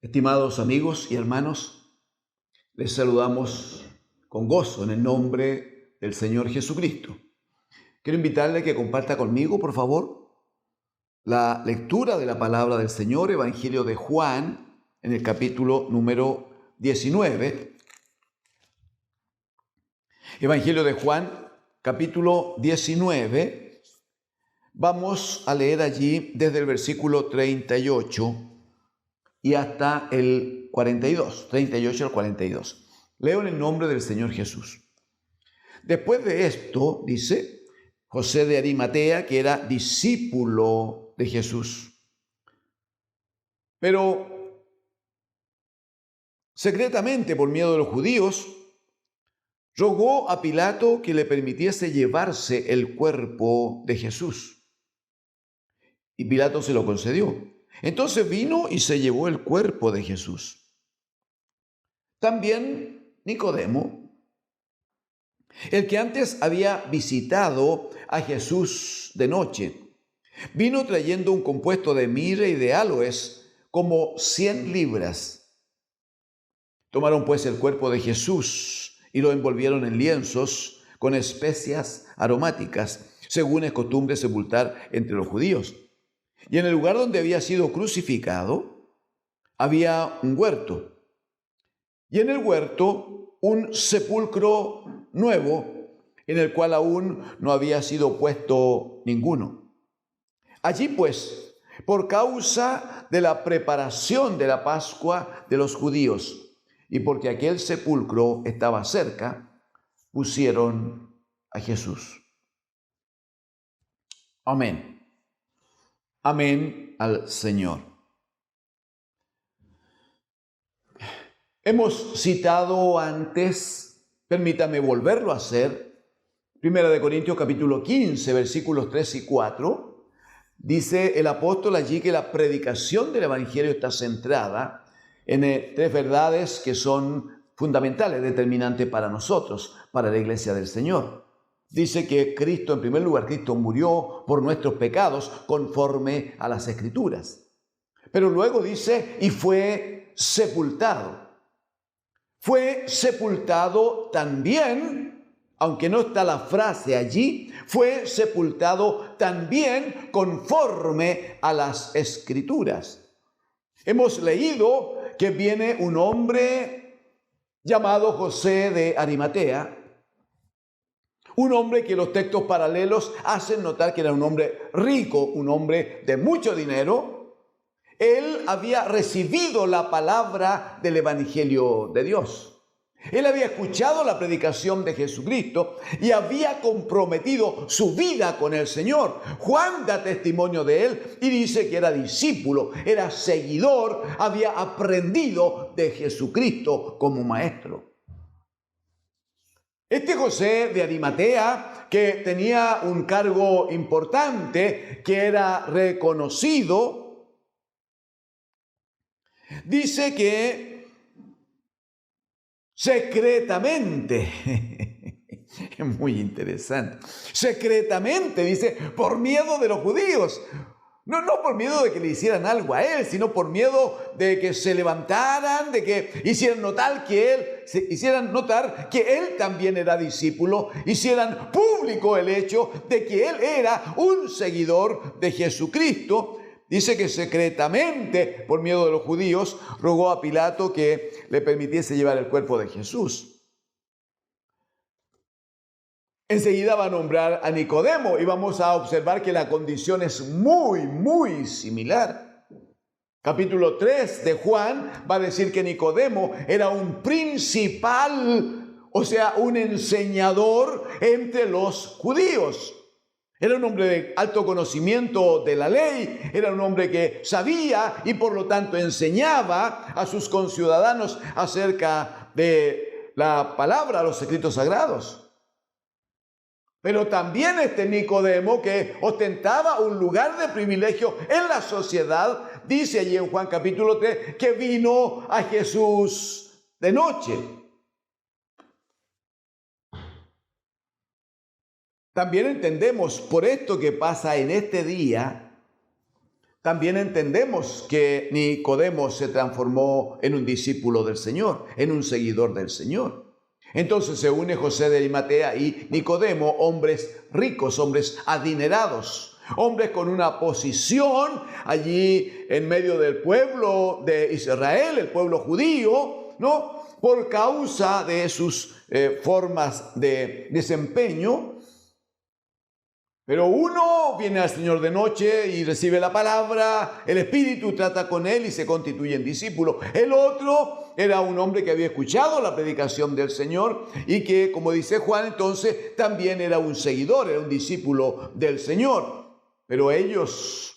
Estimados amigos y hermanos, les saludamos con gozo en el nombre del Señor Jesucristo. Quiero invitarle a que comparta conmigo, por favor, la lectura de la palabra del Señor, Evangelio de Juan, en el capítulo número 19. Evangelio de Juan, capítulo 19. Vamos a leer allí desde el versículo 38 y hasta el 42, 38 al 42. Leo en el nombre del Señor Jesús. Después de esto, dice, José de Arimatea, que era discípulo de Jesús, pero secretamente por miedo de los judíos, rogó a Pilato que le permitiese llevarse el cuerpo de Jesús. Y Pilato se lo concedió. Entonces vino y se llevó el cuerpo de Jesús. También Nicodemo, el que antes había visitado a Jesús de noche, vino trayendo un compuesto de mirra y de áloes, como 100 libras. Tomaron pues el cuerpo de Jesús y lo envolvieron en lienzos con especias aromáticas, según es costumbre sepultar entre los judíos. Y en el lugar donde había sido crucificado, había un huerto. Y en el huerto, un sepulcro nuevo, en el cual aún no había sido puesto ninguno. Allí pues, por causa de la preparación de la Pascua de los judíos, y porque aquel sepulcro estaba cerca, pusieron a Jesús. Amén. Amén al Señor. Hemos citado antes, permítame volverlo a hacer, 1 Corintios capítulo 15, versículos 3 y 4, dice el apóstol allí que la predicación del Evangelio está centrada en tres verdades que son fundamentales, determinantes para nosotros, para la iglesia del Señor. Dice que Cristo, en primer lugar, Cristo murió por nuestros pecados conforme a las Escrituras. Pero luego dice, y fue sepultado. Fue sepultado también, aunque no está la frase allí, fue sepultado también conforme a las Escrituras. Hemos leído que viene un hombre llamado José de Arimatea, un hombre que los textos paralelos hacen notar que era un hombre rico, un hombre de mucho dinero. Él había recibido la palabra del Evangelio de Dios. Él había escuchado la predicación de Jesucristo y había comprometido su vida con el Señor. Juan da testimonio de él y dice que era discípulo, era seguidor, había aprendido de Jesucristo como maestro. Este José de Arimatea, que tenía un cargo importante, que era reconocido, dice que secretamente, es muy interesante, secretamente, dice, por miedo de los judíos. No por miedo de que le hicieran algo a él, sino por miedo de que se levantaran, de que hicieran notar que él también era discípulo, hicieran público el hecho de que él era un seguidor de Jesucristo. Dice que secretamente, por miedo de los judíos, rogó a Pilato que le permitiese llevar el cuerpo de Jesús. Enseguida va a nombrar a Nicodemo y vamos a observar que la condición es muy similar. Capítulo 3 de Juan va a decir que Nicodemo era un principal, o sea, un enseñador entre los judíos. Era un hombre de alto conocimiento de la ley, era un hombre que sabía y por lo tanto enseñaba a sus conciudadanos acerca de la palabra, los escritos sagrados. Pero también este Nicodemo, que ostentaba un lugar de privilegio en la sociedad, dice allí en Juan capítulo 3 que vino a Jesús de noche. También entendemos por esto que pasa en este día, también entendemos que Nicodemo se transformó en un discípulo del Señor, en un seguidor del Señor. Entonces se une José de Arimatea y Nicodemo, hombres ricos, hombres adinerados, hombres con una posición allí en medio del pueblo de Israel, el pueblo judío, ¿no? Por causa de sus formas de desempeño. Pero uno viene al Señor de noche y recibe la palabra, el Espíritu trata con él y se constituye en discípulo. El otro era un hombre que había escuchado la predicación del Señor y que, como dice Juan, entonces también era un seguidor, era un discípulo del Señor. Pero ellos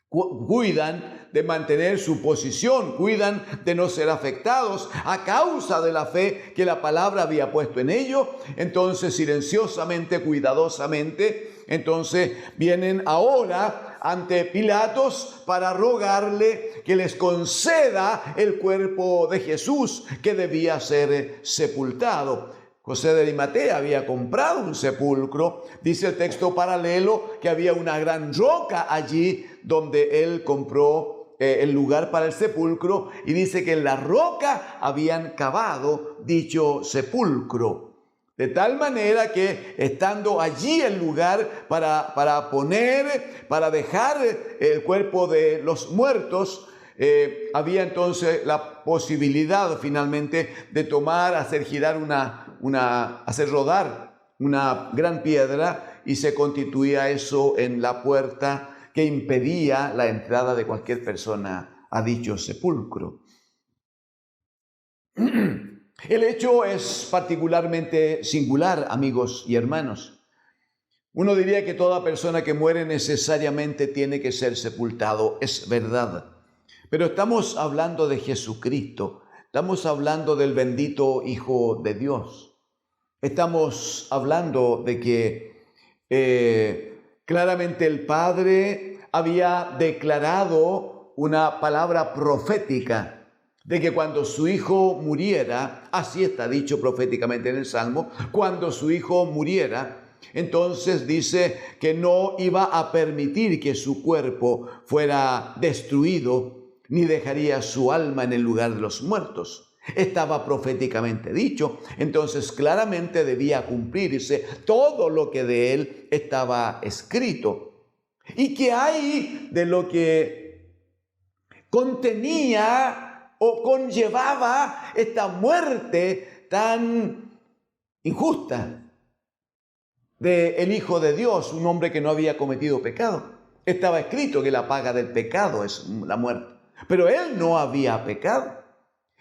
cuidan de mantener su posición, cuidan de no ser afectados a causa de la fe que la palabra había puesto en ellos. Entonces, silenciosamente, cuidadosamente, entonces vienen ahora ante Pilatos para rogarle que les conceda el cuerpo de Jesús que debía ser sepultado. José de Arimatea había comprado un sepulcro. Dice el texto paralelo que había una gran roca allí donde él compró el lugar para el sepulcro, y dice que en la roca habían cavado dicho sepulcro. De tal manera que estando allí el lugar para dejar el cuerpo de los muertos, había entonces la posibilidad finalmente de tomar, hacer girar hacer rodar una gran piedra, y se constituía eso en la puerta que impedía la entrada de cualquier persona a dicho sepulcro. El hecho es particularmente singular, amigos y hermanos. Uno diría que toda persona que muere necesariamente tiene que ser sepultado, es verdad. Pero estamos hablando de Jesucristo, estamos hablando del bendito Hijo de Dios. Estamos hablando de que claramente el Padre había declarado una palabra profética de que cuando su Hijo muriera, así está dicho proféticamente en el Salmo, cuando su Hijo muriera, entonces dice que no iba a permitir que su cuerpo fuera destruido, ni dejaría su alma en el lugar de los muertos. Estaba proféticamente dicho, entonces claramente debía cumplirse todo lo que de él estaba escrito. ¿Y qué hay de lo que contenía o conllevaba esta muerte tan injusta del Hijo de Dios, un hombre que no había cometido pecado? Estaba escrito que la paga del pecado es la muerte, pero él no había pecado.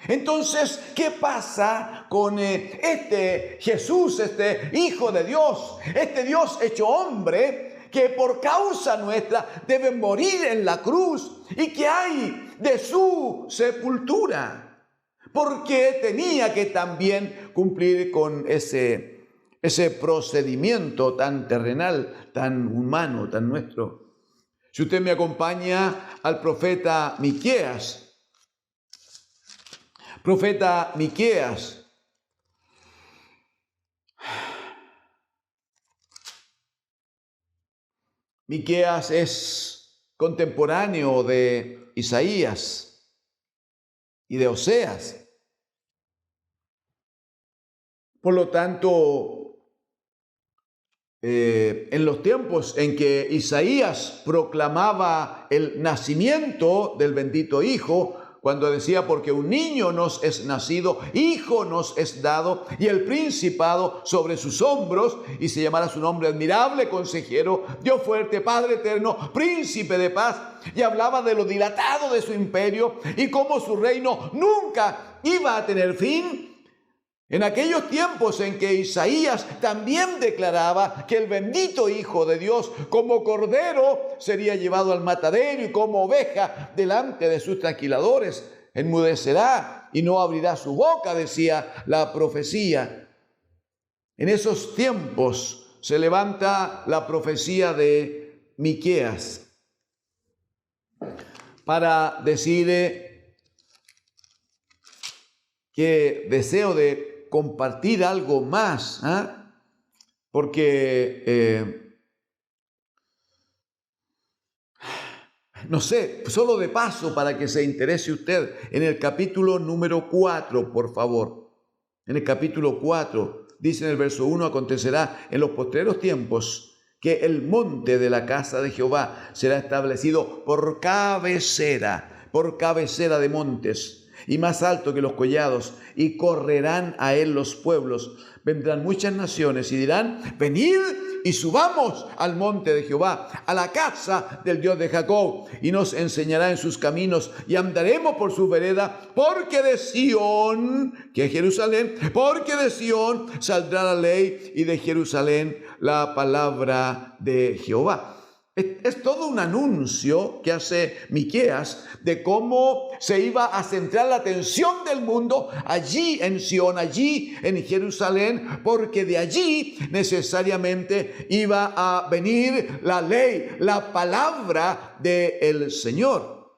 Entonces, ¿qué pasa con este Jesús, este Hijo de Dios, este Dios hecho hombre, que por causa nuestra debe morir en la cruz? ¿Y qué hay de su sepultura? Porque tenía que también cumplir con ese procedimiento tan terrenal, tan humano, tan nuestro. Si usted me acompaña al profeta Miqueas, Miqueas es contemporáneo de Isaías y de Oseas. Por lo tanto, en los tiempos en que Isaías proclamaba el nacimiento del bendito Hijo, cuando decía, porque un niño nos es nacido, hijo nos es dado, y el principado sobre sus hombros, y se llamará su nombre admirable, consejero, Dios fuerte, Padre eterno, príncipe de paz. Y hablaba de lo dilatado de su imperio y cómo su reino nunca iba a tener fin. En aquellos tiempos en que Isaías también declaraba que el bendito Hijo de Dios, como cordero, sería llevado al matadero, y como oveja delante de sus trasquiladores, enmudecerá y no abrirá su boca, decía la profecía. En esos tiempos se levanta la profecía de Miqueas para decir que deseo de compartir algo más, porque no sé, solo de paso para que se interese usted, en el capítulo número 4, por favor. En el capítulo 4, dice en el verso 1, acontecerá en los postreros tiempos que el monte de la casa de Jehová será establecido por cabecera de montes, y más alto que los collados, y correrán a él los pueblos. Vendrán muchas naciones y dirán: venid y subamos al monte de Jehová, a la casa del Dios de Jacob, y nos enseñará en sus caminos, y andaremos por su vereda, porque de Sión, que es Jerusalén, porque de Sión saldrá la ley, y de Jerusalén la palabra de Jehová. Es todo un anuncio que hace Miqueas de cómo se iba a centrar la atención del mundo allí en Sión, allí en Jerusalén, porque de allí necesariamente iba a venir la ley, la palabra del Señor.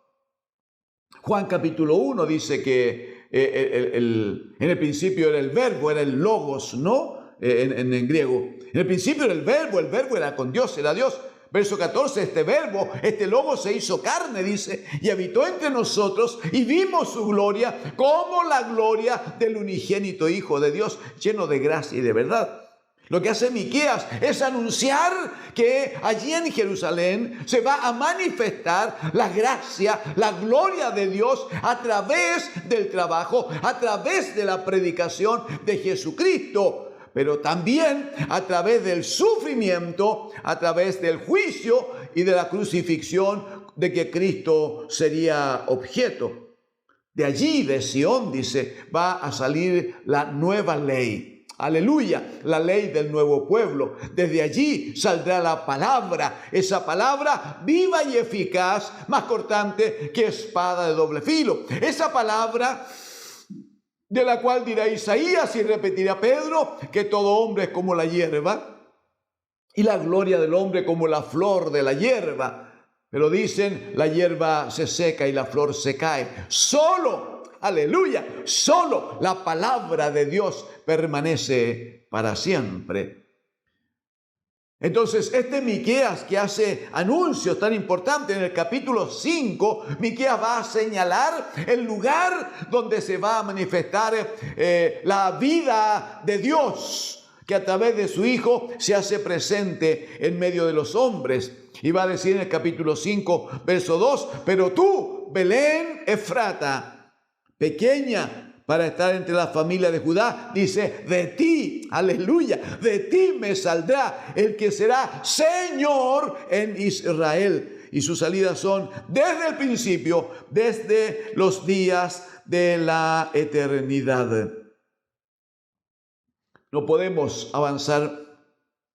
Juan capítulo 1 dice que en el principio era el verbo, era el logos, ¿no? En griego. En el principio era el verbo era con Dios, era Dios. Verso 14, este verbo, este logo se hizo carne, dice, y habitó entre nosotros, y vimos su gloria como la gloria del unigénito Hijo de Dios, lleno de gracia y de verdad. Lo que hace Miqueas es anunciar que allí en Jerusalén se va a manifestar la gracia, la gloria de Dios a través del trabajo, a través de la predicación de Jesucristo, pero también a través del sufrimiento, a través del juicio y de la crucifixión de que Cristo sería objeto. De allí, de Sión, dice, va a salir la nueva ley. Aleluya, la ley del nuevo pueblo. Desde allí saldrá la palabra, esa palabra viva y eficaz, más cortante que espada de doble filo. Esa palabra de la cual dirá Isaías y repetirá Pedro, que todo hombre es como la hierba y la gloria del hombre como la flor de la hierba. Pero dicen, la hierba se seca y la flor se cae. Solo, aleluya, solo la palabra de Dios permanece para siempre. Entonces, este Miqueas que hace anuncios tan importantes en el capítulo 5, Miqueas va a señalar el lugar donde se va a manifestar la vida de Dios, que a través de su Hijo se hace presente en medio de los hombres. Y va a decir en el capítulo 5, verso 2, pero tú, Belén Efrata, pequeña para estar entre la familia de Judá, dice, de ti, aleluya, de ti me saldrá el que será Señor en Israel. Y sus salidas son desde el principio, desde los días de la eternidad. No podemos avanzar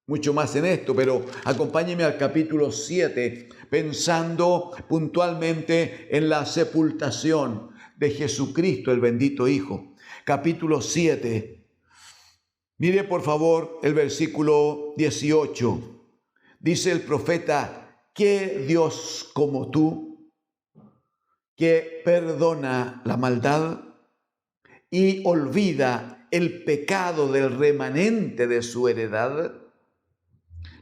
mucho más en esto, pero acompáñeme al capítulo 7, pensando puntualmente en la sepultación de Jesucristo, el bendito Hijo. Capítulo 7. Mire por favor el versículo 18. Dice el profeta: ¿qué Dios como tú, que perdona la maldad y olvida el pecado del remanente de su heredad?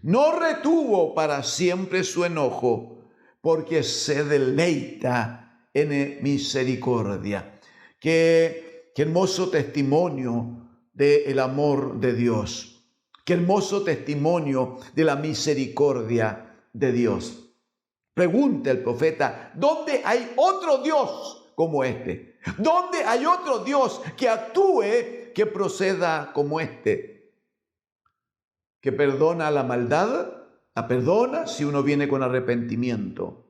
No retuvo para siempre su enojo, porque se deleita en misericordia. Qué hermoso testimonio del amor de Dios. Qué hermoso testimonio de la misericordia de Dios. Pregunta el profeta: ¿dónde hay otro Dios como este? ¿Dónde hay otro Dios que actúe, que proceda como este? Que perdona la maldad, la perdona si uno viene con arrepentimiento.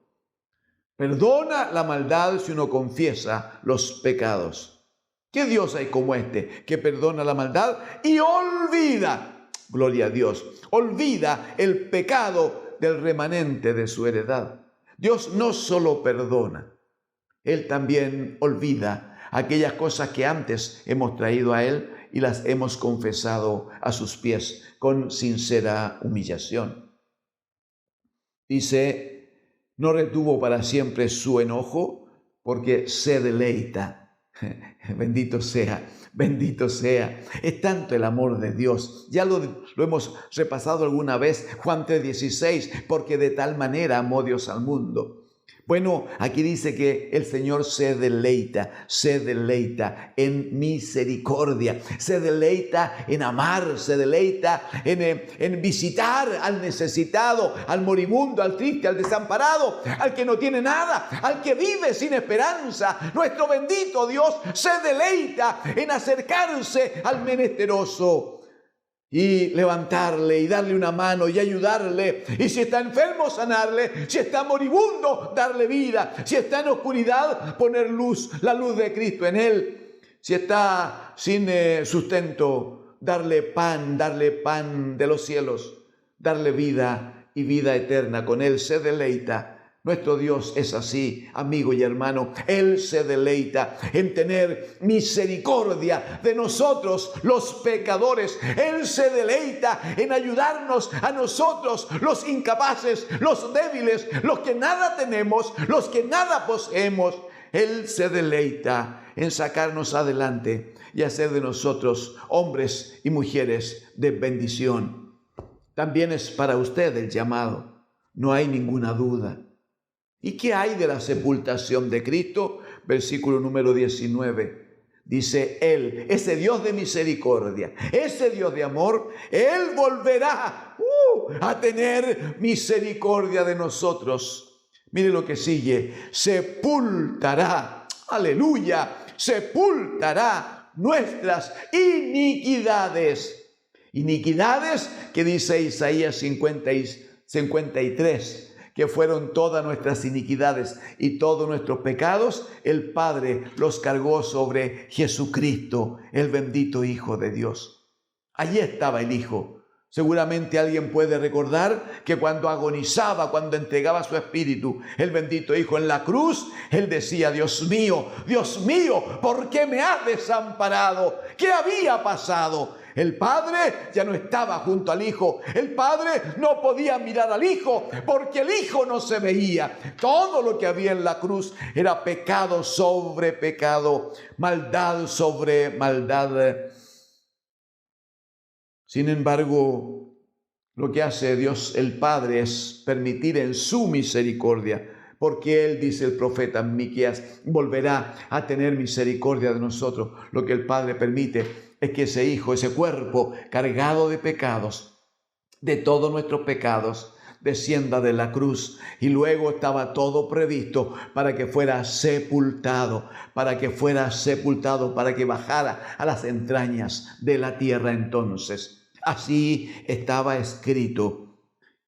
Perdona la maldad si uno confiesa los pecados. ¿Qué Dios hay como este que perdona la maldad y olvida, gloria a Dios, olvida el pecado del remanente de su heredad? Dios no solo perdona, Él también olvida aquellas cosas que antes hemos traído a Él y las hemos confesado a sus pies con sincera humillación. Dice: no retuvo para siempre su enojo, porque se deleita. Bendito sea, bendito sea. Es tanto el amor de Dios. Ya lo hemos repasado alguna vez, Juan 3:16, porque de tal manera amó Dios al mundo. Bueno, aquí dice que el Señor se deleita en misericordia, se deleita en amar, se deleita en visitar al necesitado, al moribundo, al triste, al desamparado, al que no tiene nada, al que vive sin esperanza. Nuestro bendito Dios se deleita en acercarse al menesteroso y levantarle y darle una mano y ayudarle. Y si está enfermo, sanarle. Si está moribundo, darle vida. Si está en oscuridad, poner luz, la luz de Cristo en él. Si está sin sustento, darle pan de los cielos, darle vida y vida eterna. Con él se deleita. Nuestro Dios es así, amigo y hermano. Él se deleita en tener misericordia de nosotros, los pecadores. Él se deleita en ayudarnos a nosotros, los incapaces, los débiles, los que nada tenemos, los que nada poseemos. Él se deleita en sacarnos adelante y hacer de nosotros hombres y mujeres de bendición. También es para usted el llamado, no hay ninguna duda. ¿Y qué hay de la sepultación de Cristo? Versículo número 19. Dice Él, ese Dios de misericordia, ese Dios de amor, Él volverá a tener misericordia de nosotros. Mire lo que sigue. Sepultará, aleluya, sepultará nuestras iniquidades. Iniquidades que dice Isaías 53. Que fueron todas nuestras iniquidades y todos nuestros pecados, el Padre los cargó sobre Jesucristo, el bendito Hijo de Dios. Allí estaba el Hijo. Seguramente alguien puede recordar que cuando agonizaba, cuando entregaba su espíritu, el bendito Hijo en la cruz, Él decía, Dios mío, ¿por qué me has desamparado? ¿Qué había pasado? El Padre ya no estaba junto al Hijo. El Padre no podía mirar al Hijo porque el Hijo no se veía. Todo lo que había en la cruz era pecado sobre pecado, maldad sobre maldad. Sin embargo, lo que hace Dios el Padre es permitir en su misericordia, porque Él, dice el profeta Miqueas, volverá a tener misericordia de nosotros. Lo que el Padre permite es que ese Hijo, ese cuerpo cargado de pecados, de todos nuestros pecados, descienda de la cruz. Y luego estaba todo previsto para que fuera sepultado, para que bajara a las entrañas de la tierra entonces. Así estaba escrito.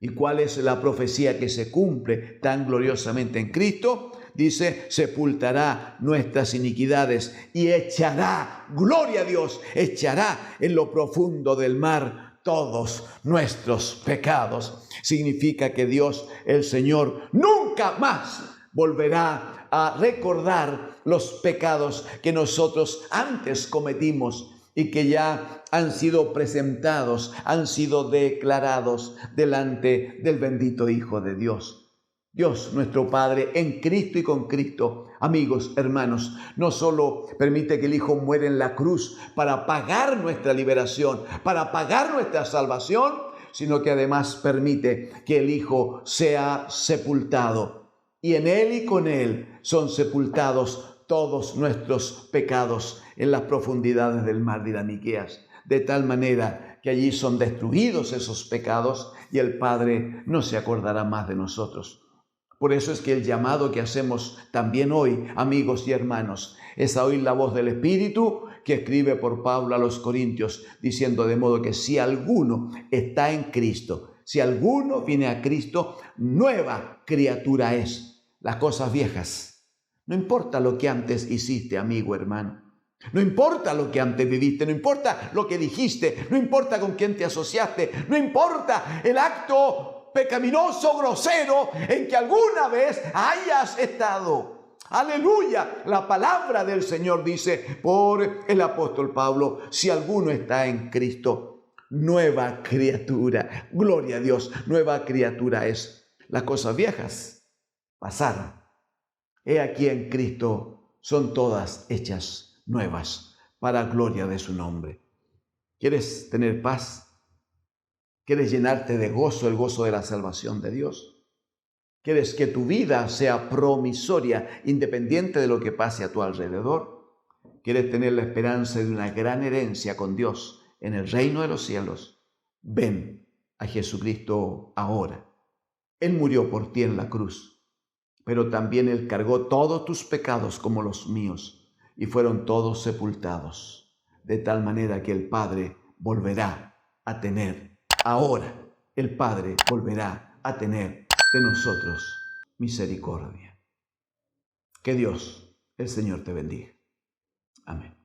¿Y cuál es la profecía que se cumple tan gloriosamente en Cristo? Dice, sepultará nuestras iniquidades y echará, gloria a Dios, echará en lo profundo del mar todos nuestros pecados. Significa que Dios, el Señor, nunca más volverá a recordar los pecados que nosotros antes cometimos y que ya han sido presentados, han sido declarados delante del bendito Hijo de Dios. Dios, nuestro Padre, en Cristo y con Cristo, amigos, hermanos, no solo permite que el Hijo muera en la cruz para pagar nuestra liberación, para pagar nuestra salvación, sino que además permite que el Hijo sea sepultado. Y en Él y con Él son sepultados todos nuestros pecados en las profundidades del mar, dirá Miqueas, de tal manera que allí son destruidos esos pecados y el Padre no se acordará más de nosotros. Por eso es que el llamado que hacemos también hoy, amigos y hermanos, es a oír la voz del Espíritu que escribe por Pablo a los Corintios, diciendo de modo que si alguno está en Cristo, si alguno viene a Cristo, nueva criatura es. Las cosas viejas, no importa lo que antes hiciste, amigo, hermano. No importa lo que antes viviste, no importa lo que dijiste, no importa con quién te asociaste, no importa el acto pecaminoso, grosero, en que alguna vez hayas estado. Aleluya, la palabra del Señor dice por el apóstol Pablo, si alguno está en Cristo, nueva criatura, gloria a Dios, nueva criatura es. Las cosas viejas pasaron. He aquí en Cristo son todas hechas nuevas para gloria de su nombre. ¿Quieres tener paz? ¿Quieres llenarte de gozo, el gozo de la salvación de Dios? ¿Quieres que tu vida sea promisoria, independiente de lo que pase a tu alrededor? ¿Quieres tener la esperanza de una gran herencia con Dios en el reino de los cielos? Ven a Jesucristo ahora. Él murió por ti en la cruz, pero también Él cargó todos tus pecados como los míos y fueron todos sepultados, de tal manera que el Padre volverá a tener, ahora el Padre volverá a tener de nosotros misericordia. Que Dios, el Señor, te bendiga. Amén.